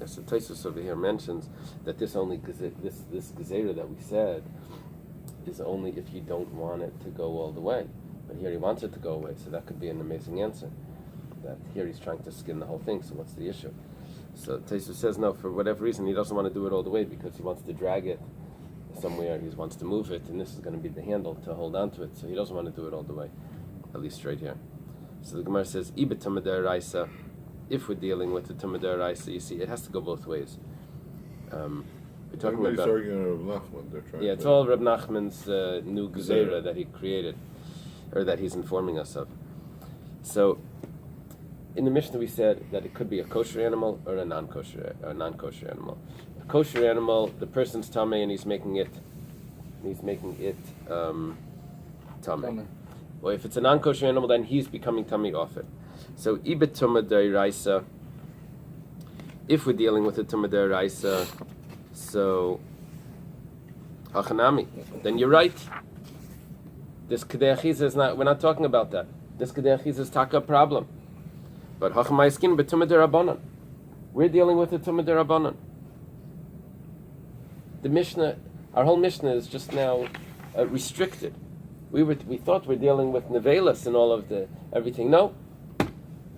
as the Taisus over here mentions, that this gezerah that we said is only if you don't want it to go all the way. But here he wants it to go away, so that could be an amazing answer. That here he's trying to skin the whole thing, so what's the issue? So Taisus says no, for whatever reason he doesn't want to do it all the way because he wants to drag it somewhere, he wants to move it, and this is going to be the handle to hold on to it, so he doesn't want to do it all the way, at least right here. So the Gemara says, if we're dealing with the Tumah D'Oraisa, you see, it has to go both ways. We're talking Everybody's about... arguing Reb Nachman. They're trying it's all Reb Nachman's new gezerah that he created, or that he's informing us of. So, in the Mishnah we said that it could be a kosher animal or a non-kosher animal. A kosher animal, the person's tummy, and he's making it tummy. Well, if it's a non-kosher animal, then he's becoming tummy off it. So, ibet tumah d'oraisa. If we're dealing with a tumah d'oraisa, so hachanami, then you're right. This kedei achiza is not. We're not talking about that. This kedei achiza is taka problem. But hachamai skin betumah d'Rabbanan. We're dealing with a tumah d'Rabbanan. The Mishnah, our whole Mishnah is just now restricted. We thought we're dealing with nevelas and all of the everything. No,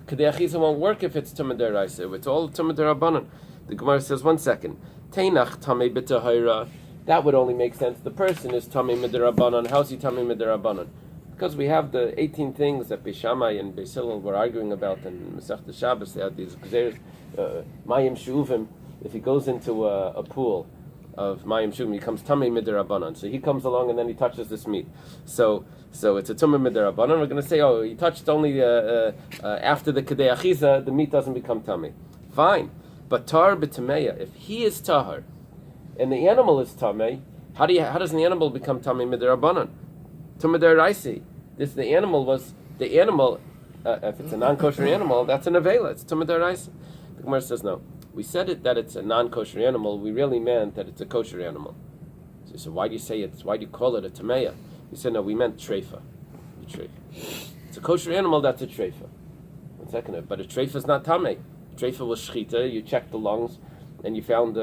kedei achiza won't work if it's tumah d'oraisa. It's all tumah d'Rabbanan. The Gemara says, 1 second. Teinach tamei b'tahira. That would only make sense. The person is tamei mid'Rabbanan. How's he tamei mid'Rabbanan? Because we have the 18 things that Beis Shammai and Beis Hillel were arguing about in Masechta Shabbos. They had these gezerahs, Mayim Shuvim. If he goes into a pool of Mayim Shuvim, he comes tamei mid'Rabbanan. So he comes along and then he touches this meat. So it's a tumah mid'Rabbanan. We're going to say, oh, he touched only after the kedei achiza, the meat doesn't become tamei. Fine. But tar b'tameya, if he is tahar, and the animal is tamei, how does the animal become tamei mid'Rabbanan? Tumah d'oraisa. The animal. If it's a non-kosher animal, that's an avela. It's tumah d'oraisa. The Gemara says no. We said it that it's a non-kosher animal. We really meant that it's a kosher animal. So you said, why do you say it? Why do you call it a tameya? We said no. We meant treifa. It's a kosher animal. That's a treifa. 1 second. But a treifa is not tamei. Treifa was shchita. You checked the lungs, and you found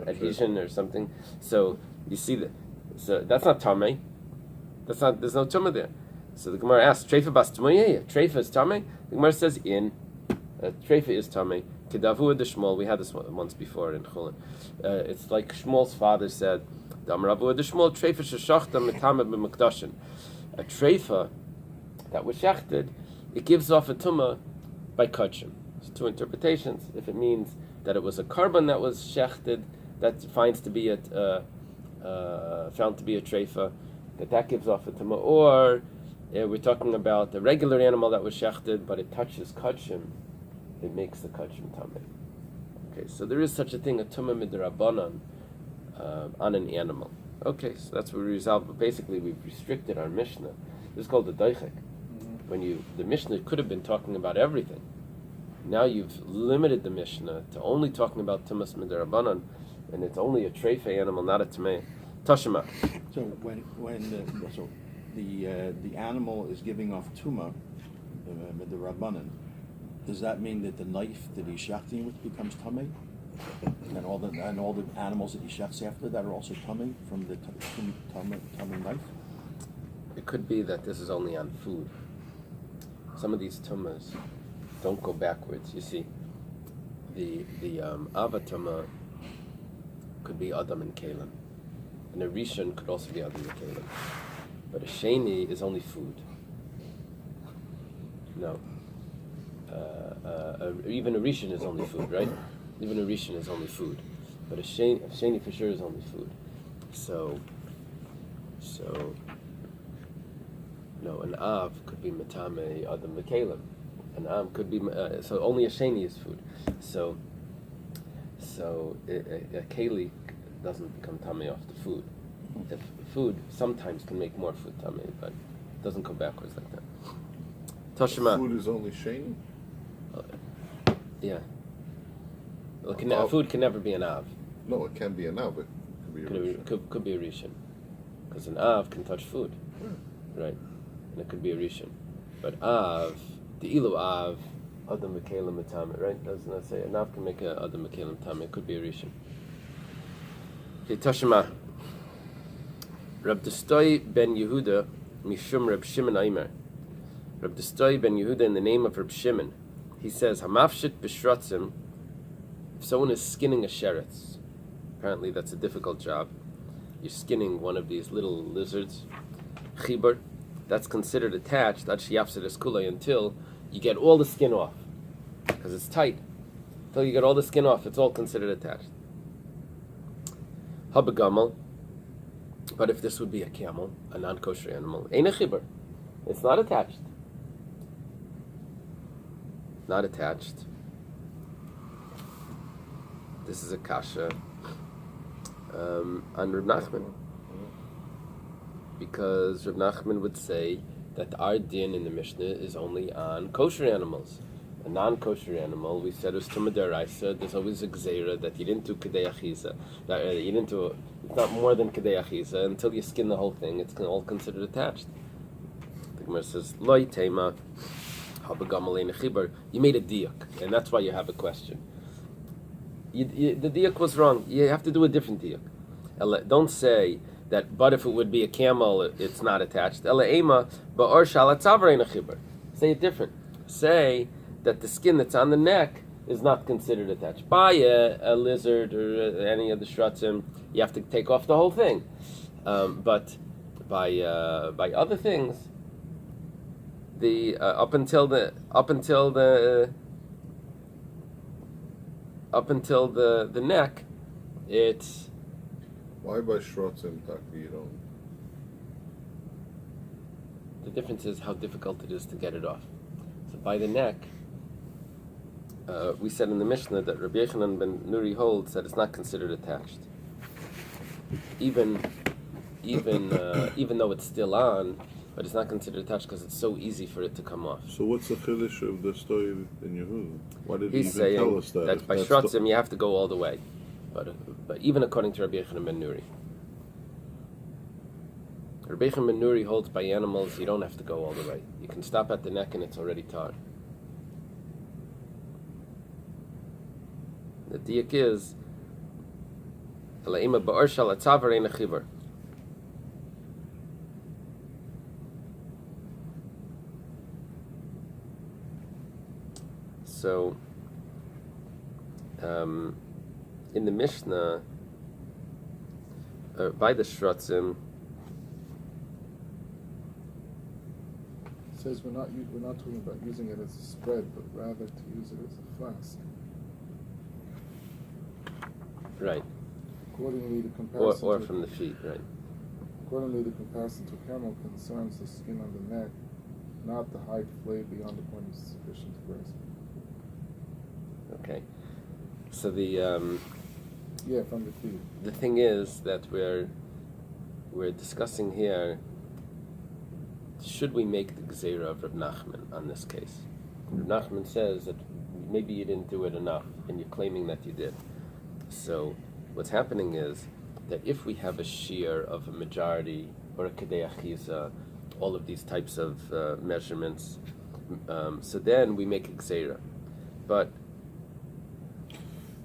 adhesion or something. So you see that. So that's not tamei. There's no tumah there. So the Gemara asks, Treifa bas tamei? Treifa is tamei? The Gemara says Treifa is tamei. Kedavu de Shmuel. We had this once before in Chullin. It's like Shmuel's father said, Damravu de Shmuel Treifa sheshachta mitame b'mekdashin. A treifa that was shechted, it gives off a tumah by kachim. There's 2 interpretations. If it means that it was a carbon that was shechted, that finds to be found to be a treifa, that gives off a tumah, or we're talking about a regular animal that was shechted, but it touches kachim, it makes the kachim tamei. Okay, so there is such a thing, a tumah mid'Rabbanan on an animal. Okay, so that's what we resolved. But basically, we've restricted our Mishnah. This is called the doichek. The Mishnah could have been talking about everything. Now you've limited the Mishnah to only talking about tumas mid'Rabbanan, and it's only a treifa animal, not a tamei. Tashima. So when the animal is giving off tumah, the rabbanan, does that mean that the knife that he's shechting with becomes tamei, and all the animals that he shechts after that are also tamei from the tamei knife? It could be that this is only on food. Some of these tumas don't go backwards. You see, the avatama could be adam and kalim, and a rishon could also be adam and kalim, but a sheni is only food. No, even a rishon is only food, right? Even a rishon is only food, but a sheni for sure is only food. So no, an av could be matame adam v'kalim. An am could be so only a sheni is food. So a keli doesn't become tamei off the food. If food sometimes can make more food tamei, but it doesn't go backwards like that. Toshima. Food is only sheni? Yeah. Well, food can never be an av. No, it can be an av, but it could be a rishon. Could be a rishon, because an av can touch food, right? And it could be a rishon, but av, the ilu av, Adam Mekalim Matame, right? Doesn't that say? A Nav can make a Adam Mekalim Matame. It could be a Rishon. Okay, Tashima. Rab Destoi ben Yehuda, Mishum Rab Shimon Aimer. Rab Destoi ben Yehuda, in the name of Rab Shimon, he says, Hamafshit b'shratzim, if someone is skinning a sheretz, apparently that's a difficult job, you're skinning one of these little lizards, chibur, that's considered attached, until you get all the skin off, because it's tight. Until you get all the skin off, it's all considered attached. Habagamel, but if this would be a camel, a non-kosher animal, ain't a chibur, it's not attached. Not attached. This is a kasha on Reb Nachman, because Reb Nachman would say that our din in the Mishnah is only on kosher animals. A non-kosher animal, we said, is tumah deraisa. There's always a gzeira that you didn't do kedei achiza. You didn't do. It's not more than kedei achiza until you skin the whole thing. It's all considered attached. The Gemara says loy tema. You made a diak, and that's why you have a question. The diak was wrong. You have to do a different diak. Don't say that, but if it would be a camel, it's not attached. Say it different. Say that the skin that's on the neck is not considered attached. By a lizard or any of the shratzim, you have to take off the whole thing. But by other things, the up until the neck, it's. Why by shrotzim you don't? The difference is how difficult it is to get it off. So by the neck, we said in the Mishnah that Rabbi Yochanan ben Nuri holds that it's not considered attached, even though it's still on. But it's not considered attached because it's so easy for it to come off. So what's the chiddush of the story in Yehuda? Why did He's he even tell us that? That by shratzim you have to go all the way. But even according to Rabbi Yochanan ben Nuri. Rabbi Yochanan ben Nuri holds by animals you don't have to go all the way. You can stop at the neck and it's already tar. The diak is Ela'ima ba'or shal atzavar ein achivar. So, in the Mishnah, by the shratzim, it says we're not talking about using it as a spread, but rather to use it as a flask. Right. Accordingly, the comparison or from the feet, right. Accordingly, the comparison to camel concerns the skin on the neck, not the height flayed beyond the point of sufficient grasp. Okay, so the from the feet. The thing is that we're discussing here. Should we make the gzeira of Reb Nachman on this case? Reb Nachman says that maybe you didn't do it enough, and you're claiming that you did. So what's happening is that if we have a shear of a majority or a kedei achiza, all of these types of measurements, so then we make a gzeira, but.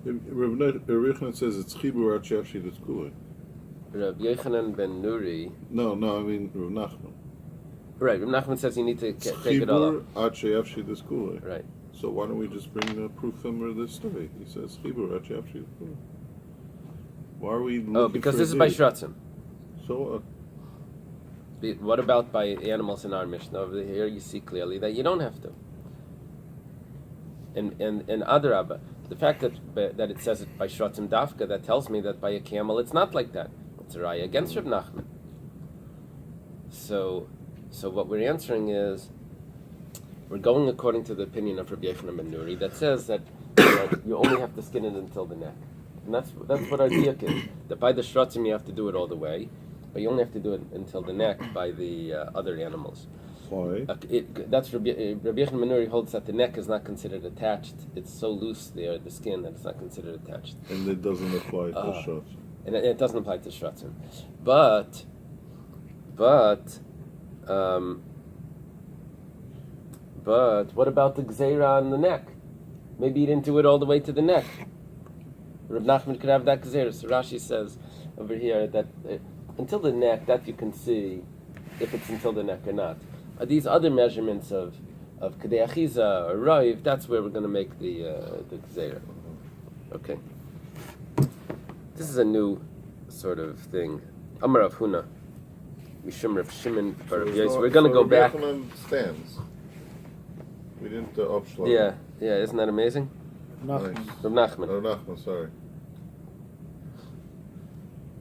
Rabbi Yochanan says it's chibur at she'afshi d'skula. Rabbi Yochanan ben Nuri. No, I mean Rav Nachman. Right, Rav Nachman says you need to take it all up. Chibur at she'afshi d'skula. Right. So why don't we just bring the proof from this story? He says chibur at she'afshi d'skula. Why are we looking because for this is by shratzim. So what about by animals in our Mishnah? Over here you see clearly that you don't have to. And Adarabba, the fact that it says it by shratzim dafka, that tells me that by a camel it's not like that. It's a raya against Reb Nachman. So what we're answering is, we're going according to the opinion of Rabbi Yochanan ben Nuri that says that you only have to skin it until the neck. And that's what our diak is. That by the shratzim you have to do it all the way, but you only have to do it until the neck by the other animals. why? That's Rabbi Yochanan ben Nuri holds that the neck is not considered attached. It's so loose there, the skin, that it's not considered attached. And it doesn't apply to shratzim. And it doesn't apply to shratzim. But But what about the gzeira on the neck? Maybe he didn't do it all the way to the neck. Reb Nachman could have that gzeira. So Rashi says over here that until the neck, that you can see if it's until the neck or not. These other measurements of Kedei Achiza or Raiv, that's where we're going to make the gzeira. Okay. This is a new sort of thing. Amar Rav Huna, Mishum Rav Shimon Bar Rav Yosef. We're going to go back. Stands. We didn't upschlag. Yeah, isn't that amazing? Nice. Rav Nachman. Oh, Nachman, sorry.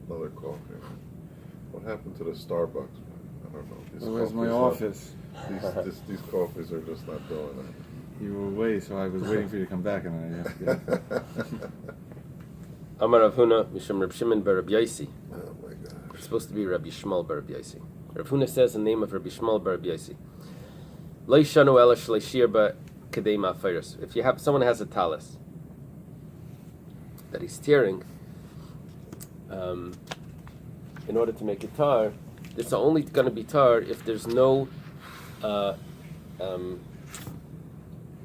Another call here. What happened to the Starbucks? I don't know. These Where's my coffees office? These coffees are just not doing it. You were away, so I was waiting for you to come back, and then I have to get. Amar Rav Huna, Mishum Rav Shimon Bar Rav Yosef. Oh my God. It's supposed to be Rabbi Shmuel Bar Rav Yosef. Rav Huna says the name of Rabbi Shmuel Bar Rav Yosef. Lo yishanu ela shleishir ba kedei ma'afiros. If you have someone has a talis that he's tearing, in order to make it tar, it's only going to be tar if there's no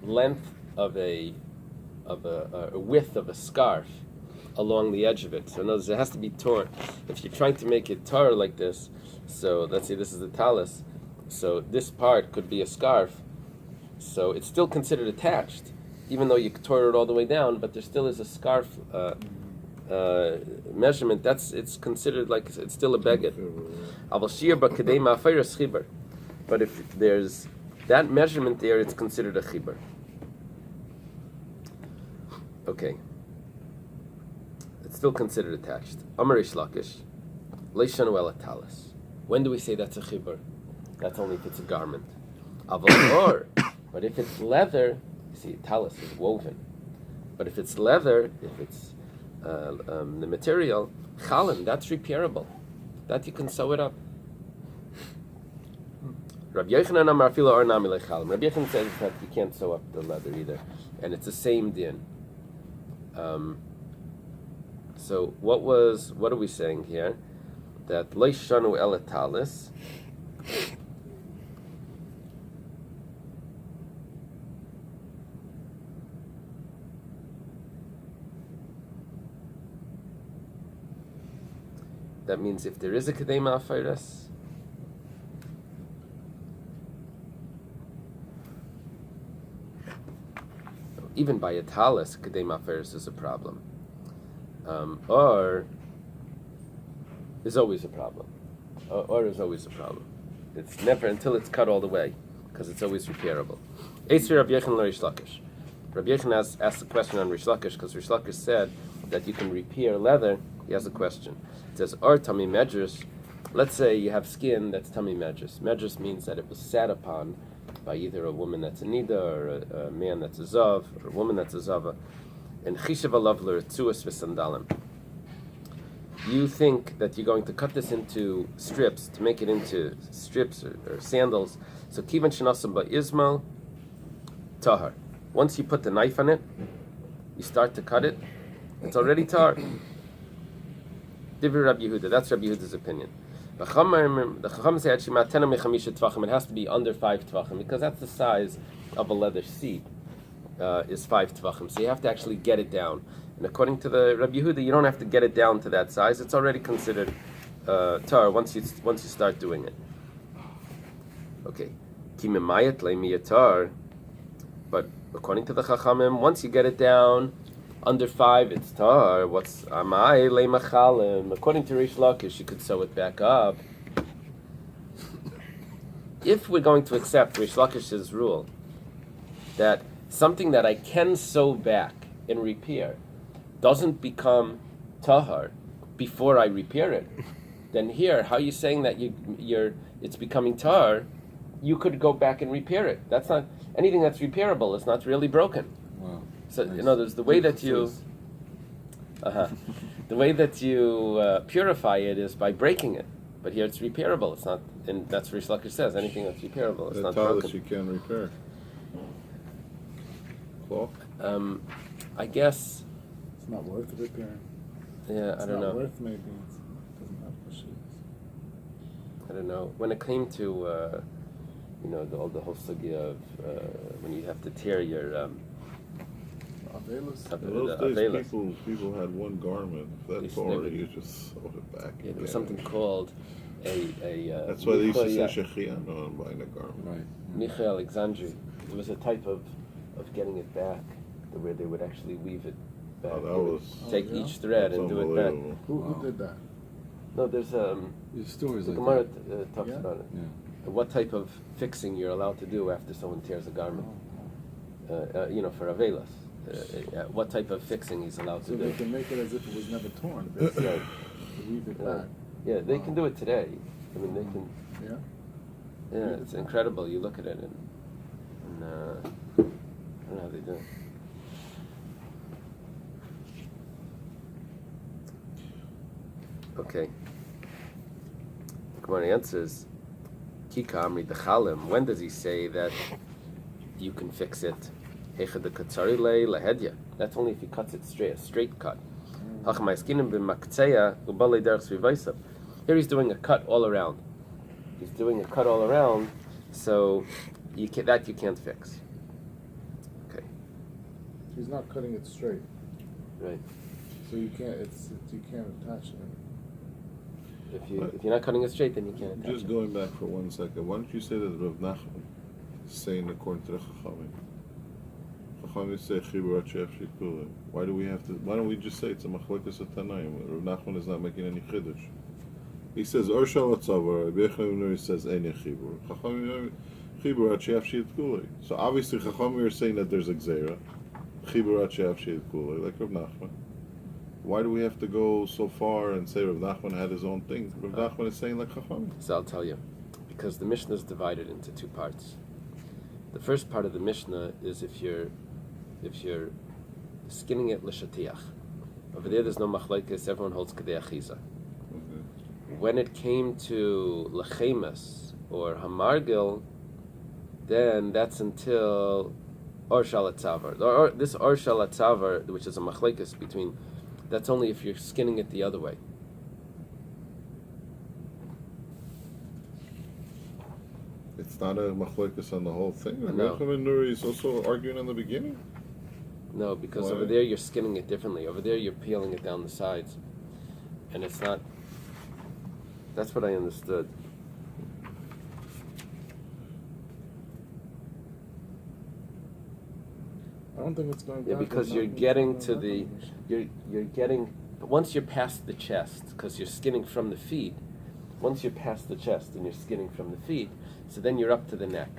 length of a width of a scarf along the edge of it. So in other words, it has to be torn. If you're trying to make it tar like this, so let's say this is the talis, so this part could be a scarf, so it's still considered attached, even though you tore it all the way down, but there still is a scarf measurement. It's considered like it's still a beged. But if there's that measurement there, it's considered a chibur. Okay. It's still considered attached. Amar Rish Lakish, leishanu ela talis. When do we say that's a chibur? That's only if it's a garment. But if it's leather, you see, talis is woven. But if it's leather, if it's the material, chalin, that's repairable. That you can sew it up. Rabbi Yochanan Amar Filo Or Nami Lechalim. Rabbi Yochanan says that you can't sew up the leather either, and it's the same din. So what are we saying here? That leishanu ela talis. That means if there is a kedei ma'afiros, even by a talis, kedei ma'afiros is a problem. Or is always a problem. Or is always a problem. It's never until it's cut all the way, because it's always repairable. Eitzer Rabbi Yochanan Rish Lakish. Rabbi Yochanan asked a question on Rish Lakish, because Rish Lakish said that you can repair leather. He has a question. It says, or tami medrus. Let's say you have skin that's tami medrus. Medrus means that it was sat upon by either a woman that's a nida, or a man that's a zav, or a woman that's a zava. And chishav alav l'retzuas v'sandalim. You think that you're going to cut this into strips, to make it into strips or sandals. So kivan shenasam ba'izmal tahar. Once you put the knife on it, you start to cut it, it's already tar. Divri Rabbi Yehuda, that's Rabbi Yehuda's opinion. The Chacham say actually matena mechamisha tvachim. It has to be under 5 tvachim because that's the size of a leather seat. Is 5 tvachim. So you have to actually get it down. And according to the Rabbi Yehuda, you don't have to get it down to that size. It's already considered tar once you start doing it. Okay, kimemayat leimiyatar. But according to the Chachamim, once you get it down under 5, it's tar. What's amai leimachalim? According to Rish Lakish, you could sew it back up. If we're going to accept Rish Lakish's rule that something that I can sew back and repair doesn't become tahar before I repair it, then here, how are you saying that it's becoming tar? You could go back and repair it. That's not anything that's repairable. It's not really broken. Wow. So Nice. in other words, the way that you purify it is by breaking it. But here it's repairable. It's not, and that's what Rish Lakish says. Anything that's repairable, it's The not talis broken. you can repair. Cloth? I guess. It's not worth repairing. Yeah, It's I don't not know. worth maybe. It doesn't have the shoes. I don't know. When it came to all the whole sugya of when you have to tear your Avelis? In those days, people had one garment. If that tore, you just sew it back. Yeah, there was something called a That's why they used to say shechianu on buying a garment. Right. Micha Alexandri. It was a type of getting it back, where they would actually weave it back. Oh, that They would was take yeah? each thread that's and do it back. unbelievable. Who did that? No, there's There's stories the like Gemara that. talks Yeah? about it. Yeah. What type of fixing you're allowed to do after someone tears a garment? For avelas. What type of fixing he's allowed So to they do? can make it as if it was never torn, basically. Right. To weave it back. Yeah, they can do it today. I mean, they can. Yeah? Yeah, it's incredible. You look at it and I don't know how they do it. Okay. Come on, answers. Kika Amri Dechalim. When does he say that you can fix it? Hechad the Katsari le lahedya. That's only if he cuts it straight, a straight cut. Here he's doing a cut all around. He's doing a cut all around, so you can't fix. Okay, He's not cutting it straight. right. So you can't, you can't attach it. If you're not cutting it straight, then you can't attach Just it. going back for 1 second, why don't you say that Rav Nachman is saying according to the Chachamim? Chachamim say Chibur Chef Shikula. Why don't we just say it's a Machlokes at Tanaim? Rav Nachman is not making any Chiddush. He says Orshal Atzavar, Rabbi Yochanan says Ein Chibur. Chachamim Chibur Chef Shikula. So obviously Chachamim are saying that there's a Gzeira. Chibur Chef Shikula, like Rav Nachman. Why do we have to go so far and say Rav Nachman had his own thing? Rav Nachman is saying like Chachamim. So I'll tell you, because the Mishnah is divided into two parts. The first part of the Mishnah is if you're skinning it l'shatiach. Over there's no machlokes. Everyone holds kadei achiza. When it came to lechemes or hamargil, then that's until or shalatzavar. Or this or shalatzavar, which is a machlokes between. That's only if you're skinning it the other way. It's not a machlokes on the whole thing. Rabbi No. Yochanan Nuri is also arguing on the beginning. No, because Why? over there you're skinning it differently. Over there you're peeling it down the sides. And it's not... That's what I understood. I don't think it's going Yeah, back. because you're getting to the... You're getting... But once you're past the chest, because you're skinning from the feet, once you're past the chest and you're skinning from the feet, so then you're up to the neck.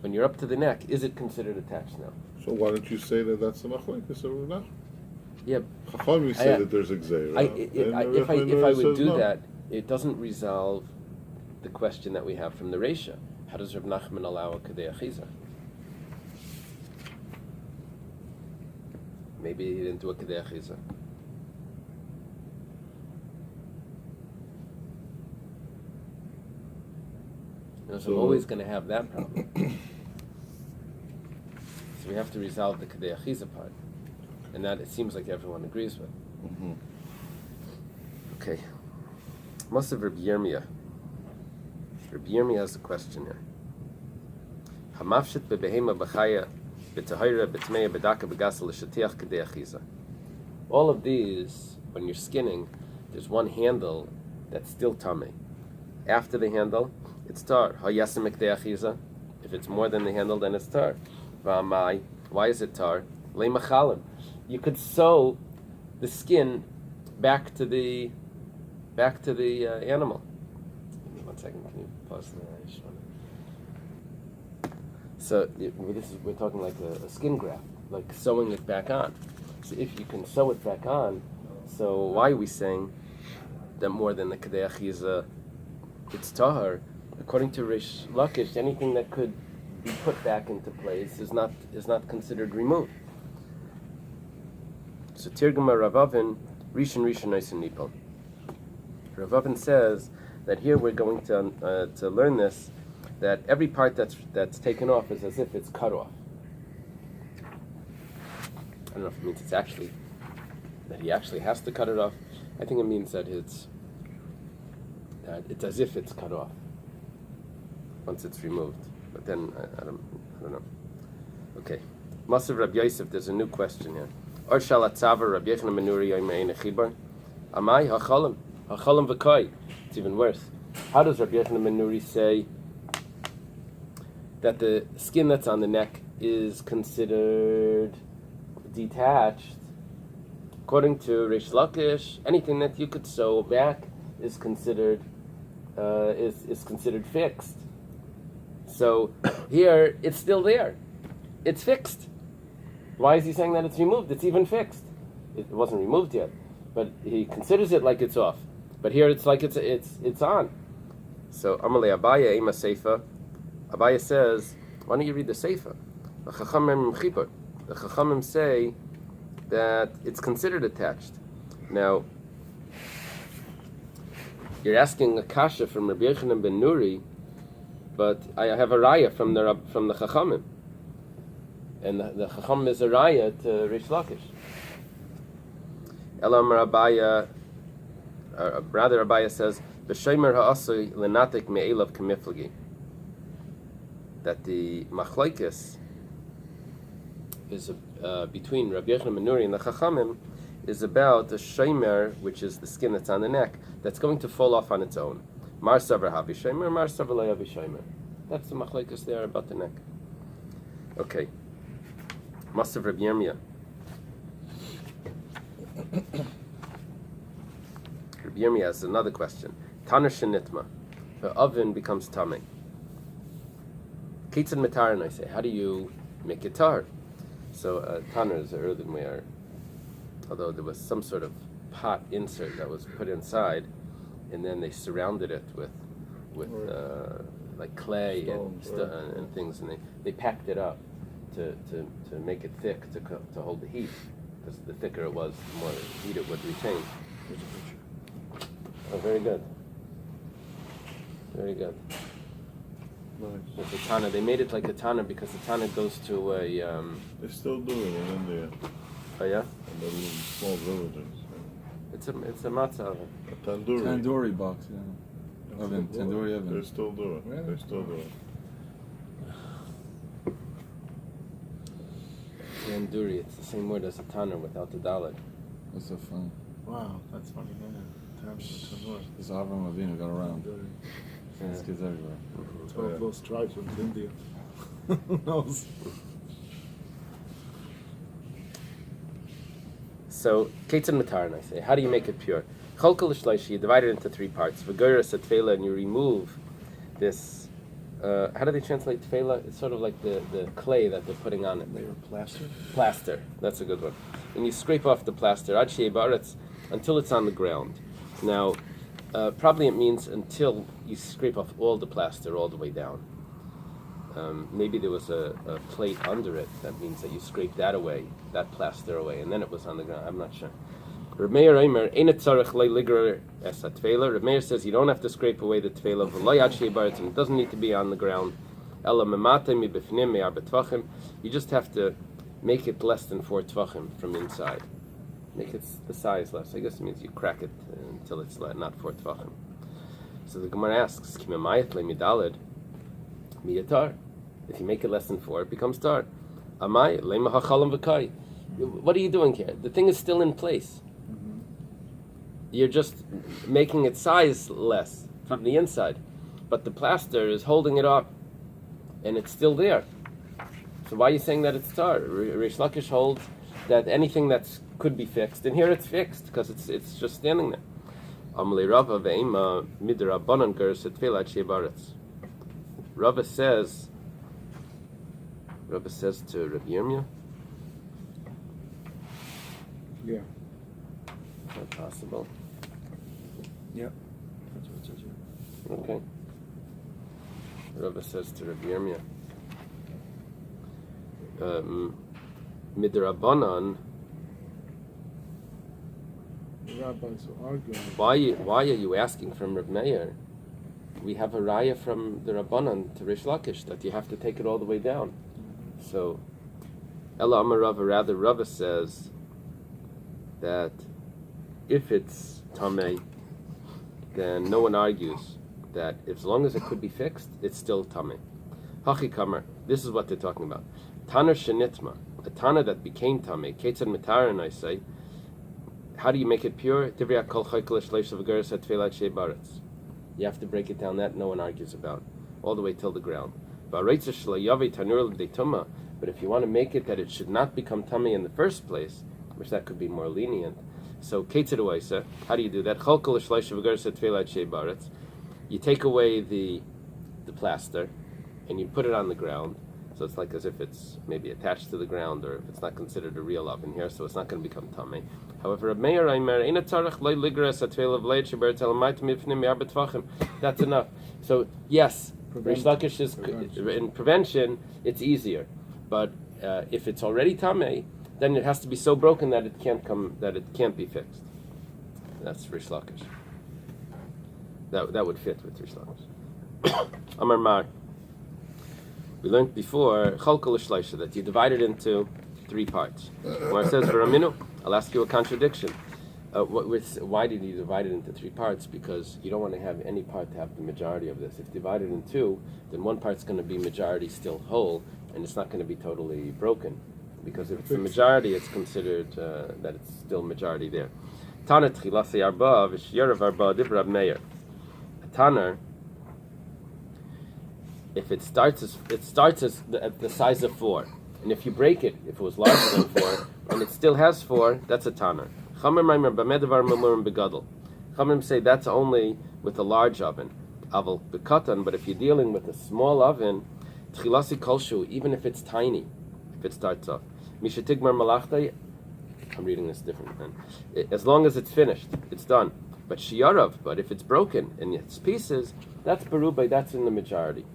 When you're up to the neck, is it considered attached now? So why don't you say that that's the machlokes of Rav Nachman? Yeah. Chachamim say I- that there's a gzeira. If I would do that, it doesn't resolve the question that we have from the Reisha. How does Reb Nachman allow a Kadei Achiza? Maybe he didn't do a Kadei Achiza. So So- I'm always going to have that problem. So we have to resolve the Kadei Achiza part. And that it seems like everyone agrees with. Mm-hmm. Okay. Must have Rabbi Yirmiyah. Rabbi Yirmiyah has a question here. Hamafshit bebehema b'chaya b'tahira b'tmeya b'daka b'gasa l'shatiach kadei achiza. All of these, when you're skinning, there's one handle that's still tummy. After the handle, it's tar. Hayasim kadei achiza. If it's more than the handle, then it's tar. V'amai. Why is it tar? Le'machalim. You could sew the skin back to the animal. Give me 1 second. Can you pause there? I just wanna... So we're talking like a skin graft, like sewing it back on. So if you can sew it back on, so why are we saying that more than the kadei achiza, it's tahar? According to Rish Lakish, anything that could be put back into place is not considered removed. So Tirguma Ravavin, Rishon Eisen Nipol. Ravavin says that here we're going to learn this, that every part that's taken off is as if it's cut off. I don't know if it means that he actually has to cut it off. I think it means that it's as if it's cut off. once it's removed. But then I don't know. Okay, Masav Rabbi Yosef. There's a new question here. Or shalatzava Rabbi Yochanan ben Nuri yomein echibar. Amai hachalim v'koi. It's even worse. How does Rabbi Yochanan ben Nuri say that the skin that's on the neck is considered detached? According to Reish Lakish, anything that you could sew back is considered fixed. So here it's still there. It's fixed. Why is he saying that it's removed? It's even fixed. It wasn't removed yet, but he considers it like it's off. But here it's like it's on. So Amalei Abaya Ema Seifa. Abaya says, why don't you read the Seifa? The Chachamim say that it's considered attached. Now, you're asking a kasha from Rabbi Yochanan ben Nuri, but I have a raya from the Chachamim, and the Chachamim is a raya to Reish Lakish. Elam Rabaya, rather Rabaya says, "B'shomer ha'asoi lenatik me'elav k'miflagi." That the machlokes is between Rabbi Yochanan ben Nuri and the Chachamim is about the shomer, which is the skin that's on the neck, that's going to fall off on its own. Mar savar habi shomer, mar savar lo habi shomer. That's the machlokes there about the neck. Okay. Masav Rabbi Yirmiyah. Rabbi Yirmiyah has another question. Taner shenitma. The oven becomes tamei. Kitzan metar, and I say, how do you make it tar? So taner is earthenware, although there was some sort of pot insert that was put inside, and then they surrounded it with like clay and things, and they packed it up to make it thick to hold the heat, because the thicker it was, the more heat it would retain. Oh, very good. Very good. Nice. With the tana, they made it like a tana because the tana goes to a. They still do it in India. Oh yeah. In the little small villages. It's a matzah oven. A tandoori. Tandoori box, yeah. Oven, tandoori oven. They still do it. Really? They still do it. Tandoori. It's the same word as a tana without the dalet. That's so fun. Wow, that's funny. This Avram Avinu got around. There's kids everywhere. 12 lost tribes went to India. Who knows? So, Ketzan Matar, and I say, how do you make it pure? Cholkal Shleishi, you divide it into three parts. V'goyra Satfela, and you remove this. How do they translate tefela? It's sort of like the clay that they're putting on it. Layer of plaster? Plaster, that's a good one. And you scrape off the plaster, ad shei ba'aretz, until it's on the ground. Now, probably it means until you scrape off all the plaster all the way down. Maybe there was a plate under it. That means that you scrape that away, that plaster away, and then it was on the ground. I'm not sure. Reb Meir Eimer, Ein tzarech le'ligrer es haTefela. Reb Meir says you don't have to scrape away the tefela. V'lo yad shei ba'aretz, and it doesn't need to be on the ground. Ela memate mibifnim me'ar betvachim. You just have to make it less than 4 tvachim from inside. Make it the size less. I guess it means you crack it until it's not 4 tvachim. So the Gemara asks, Kimemayat le'midaled miyatar. If you make it less than 4, it becomes tar. Amai le'mahachalam v'kai. What are you doing here? The thing is still in place. You're just making its size less from the inside, but the plaster is holding it up, and it's still there. So why are you saying that it's tar? Reish Lakish holds that anything that could be fixed, and here it's fixed because it's just standing there. Amalei Rava ve'ema midrabanan ger setfela shei ba'aretz. Rava says to Rabbi Yirmiyah. Yeah. Not possible. Yep. That's what it says here. Okay. Rava says to Rabbi Yirmiyah. Midrabanan. The rabbis are arguing. Why are you asking from Reb Meir? We have a raya from the Rabbanan to Reish Lakish that you have to take it all the way down. So, Ella Amar Rava, rather Rava says that if it's Tamei, then no one argues that as long as it could be fixed, it's still tamei. Hachi kamer. This is what they're talking about. Tana shenitma, a tana that became tamei. Ketzad mitarin, I say. How do you make it pure? You have to break it down. That no one argues about, all the way till the ground. But if you want to make it that it should not become tummy in the first place, which that could be more lenient. So how do you do that? You take away the plaster and you put it on the ground. So it's like as if it's maybe attached to the ground, or if it's not considered a real oven here, so it's not going to become tummy. However, that's enough. So yes, Rish Lakish is in prevention. It's easier, but if it's already tamei, then it has to be so broken that it can't be fixed. That's Rish Lakish. That would fit with Rish Lakish. Amar Mar. We learned before chalkal shleisha that you divide it into 3 parts. Where it says v'raminu, I'll ask you a contradiction. Why did you divide it into 3 parts? Because you don't want to have any part to have the majority of this. If divided in 2, then one part's going to be majority still whole, and it's not going to be totally broken. Because if it's a majority, it's considered that it's still majority there. Tana tchilasi arba v'shiyarav arba divrab meir. A taner, if it starts as at the size of 4, and if you break it, if it was larger than 4, and it still has 4, that's a taner. Chamim say that's only with a large oven. Aval bekatan, but if you're dealing with a small oven, tchilasi kolshu, even if it's tiny, if it starts off, mishatigmar malachtay. I'm reading this different then. As long as it's finished, it's done. But shiyarav, but if it's broken in its pieces, that's berubay, that's in the majority.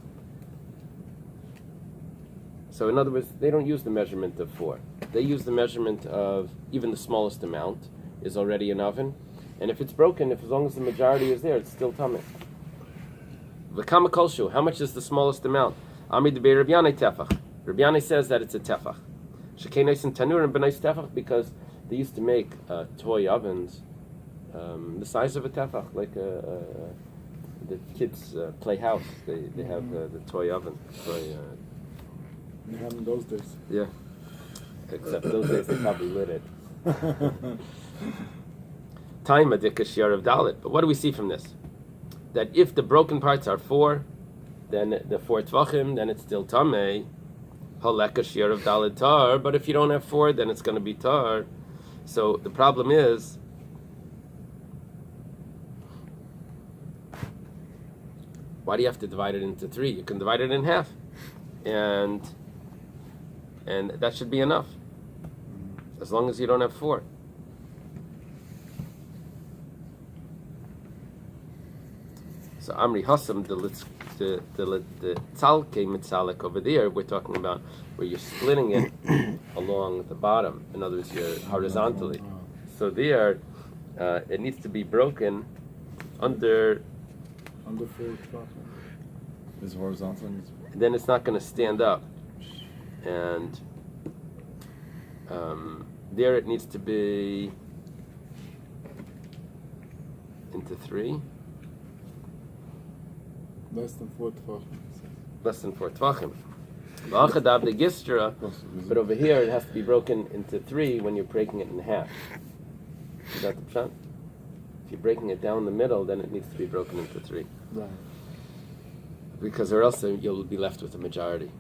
So in other words, they don't use the measurement of 4. They use the measurement of even the smallest amount is already an oven. And if it's broken, as long as the majority is there, it's still tamei. V'kama kolshu, how much is the smallest amount? Amid be Rabbi Yanai tefach. Rabbi Yanai says that it's a tefach. Shekenes and tanur and benais tefach, because they used to make toy ovens the size of a tefach, like the kids play house. They have the toy oven. You had in those days. Yeah. Except those days they probably lit it. Time adika shiar of dalit. But what do we see from this? That if the broken parts are 4, then the 4 tvachim, then it's still tamei. Haleka shiar of dalit tar. But if you don't have 4, then it's going to be tar. So the problem is, why do you have to divide it into 3? You can divide it in half, and that should be enough, as long as you don't have 4. So Amri Hassam, the tzalke mitzalek over there, we're talking about where you're splitting it along the bottom. In other words, you're horizontally. So there, it needs to be broken under 4 o'clock. Is horizontal? Then it's not going to stand up. And there it needs to be into 3. Less than 4 tvachim. Less than 4 tvachim. But over here it has to be broken into 3 when you're breaking it in half. Is that the pshat? If you're breaking it down the middle, then it needs to be broken into 3. Right. Because or else you'll be left with a majority.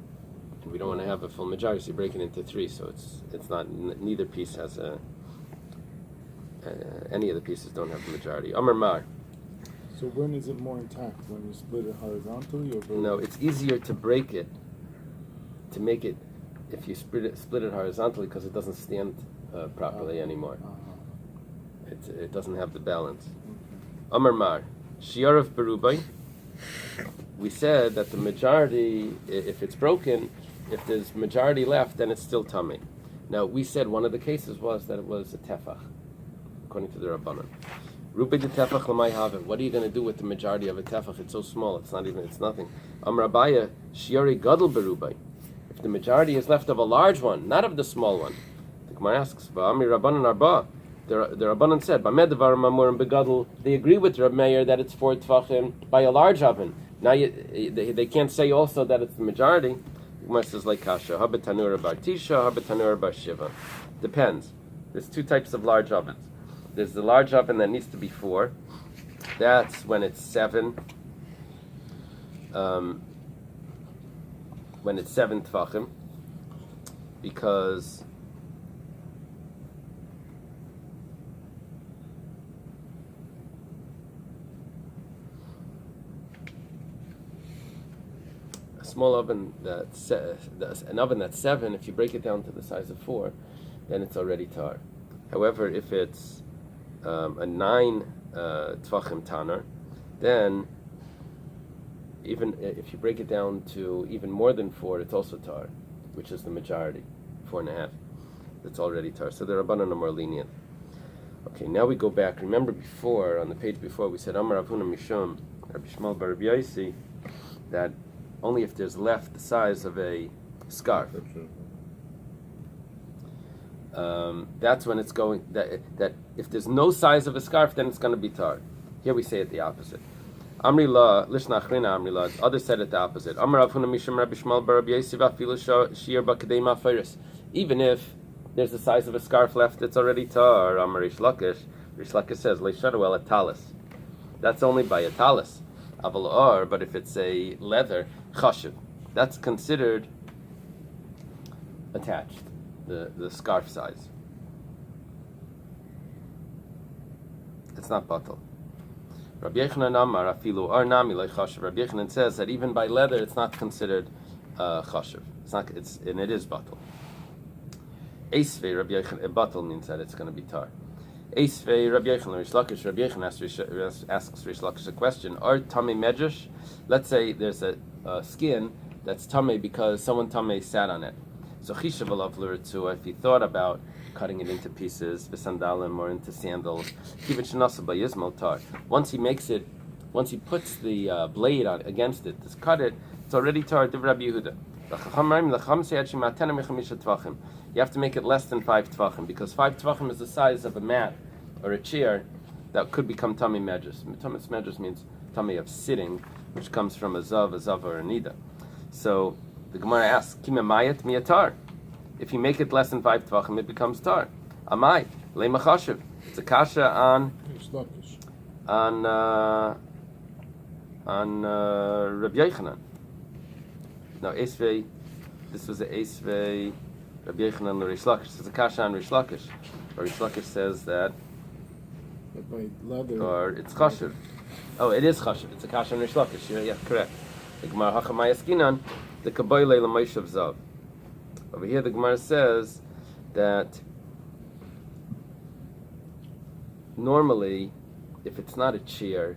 And we don't want to have a full majority, so you break it into 3. So it's not, neither piece has any of the pieces don't have the majority. Amar Mar. So when is it more intact? When you split it horizontally or vertically? No, it's easier to break it, to make it, if you split it horizontally, because it doesn't stand properly anymore. It doesn't have the balance. Amar Mar, Shiarav Berubai. We said that the majority, if it's broken, if there's majority left, then it's still tamei. Now we said one of the cases was that it was a tefach, according to the Rabbanan. Rubi de tefach l'may havin. What are you going to do with the majority of a tefach? It's so small. It's nothing. Amar Abaya shiari gadol berubai. If the majority is left of a large one, not of the small one, the Gemara asks, "Va'ami Rabbanan arba." the Rabbanan said, "B'medavar mamurim begadol." They agree with Reb Meir that it's 4 tefachim by a large oven. Now they can't say also that it's the majority. The Gemara says like kasha, habetanura bar tisha, habetanura bar shiva. Depends. There's 2 types of large ovens. There's the large oven that needs to be 4. That's when it's 7. When it's 7 tefachim, because a small oven an oven that's 7, if you break it down to the size of 4, then it's already tar. However, if it's a 9 tefachim taner, then even if you break it down to even more than 4, it's also tar, which is the majority, 4.5. It's already tar. So the Rabbanan are more lenient. Okay, now we go back. Remember before, on the page before, we said Amar Avuna Mishum, Rabbi Shmuel bar Rabbi Yosi, that only if there's left the size of a scarf. That's when it's going, that if there's no size of a scarf, then it's going to be tar. Here we say it the opposite. Amri la, lishna achrina amri la. Others said it the opposite. Amar Avuna Mishum Rabbi Shmuel bar Rabbi Yosi v'afilu shir b'kadei ma'afiris. Even if there's the size of a scarf left, it's already tar. Amar Rish Lakish. Rish Lakish says leishadu el atalis. That's only by a talis. Aval or, but if it's a leather chashiv, that's considered attached. The scarf size. It's not batal. Rabbi Yechanan Amar afilu or nami leichashiv. Rabbi Yechanan says that even by leather, it's not considered chashiv. It's not. And it is batal. Eisvei Rabbi Yechanan batal means that it's going to be tar. Eisvei Rabbi Yechanan Rish Lakish. Rabbi Yechanan asks Rish Lakish a question. Or tamei medrash. Let's say there's a skin that's tamei because someone tamei sat on it. So chishav alav l'ritzua. If he thought about cutting it into pieces, v'sandalim, or into sandals, kivit shenasa b'yizmal tar. Once he puts the blade on against it to cut it, it's already tar. Div Rabbi Yehuda. You have to make it less than 5 tvachim, because 5 tvachim is the size of a mat or a chair that could become tummy medrash. Tummy medrash means tummy of sitting, which comes from a zav, or a nida. So the Gemara asks, Kimemayat miyatar. If you make it less than 5 tvachim, it becomes tar. Amai leimachashiv. It's a kasha on Rabbi Yechanan. Now Esvei, this was a Esvei Rabbi Yechanan or Rish Lakish. It's a kasha on Rish Lakish. Rish Lakish says that, or it's chashiv. Oh, it is chashiv. It's a kasha on Rish Lakish. Yeah, correct. The Gemara Hachamayaskinan, the Kaboyle Lamoishav Zav. Over here, the Gemara says that normally, if it's not a chair,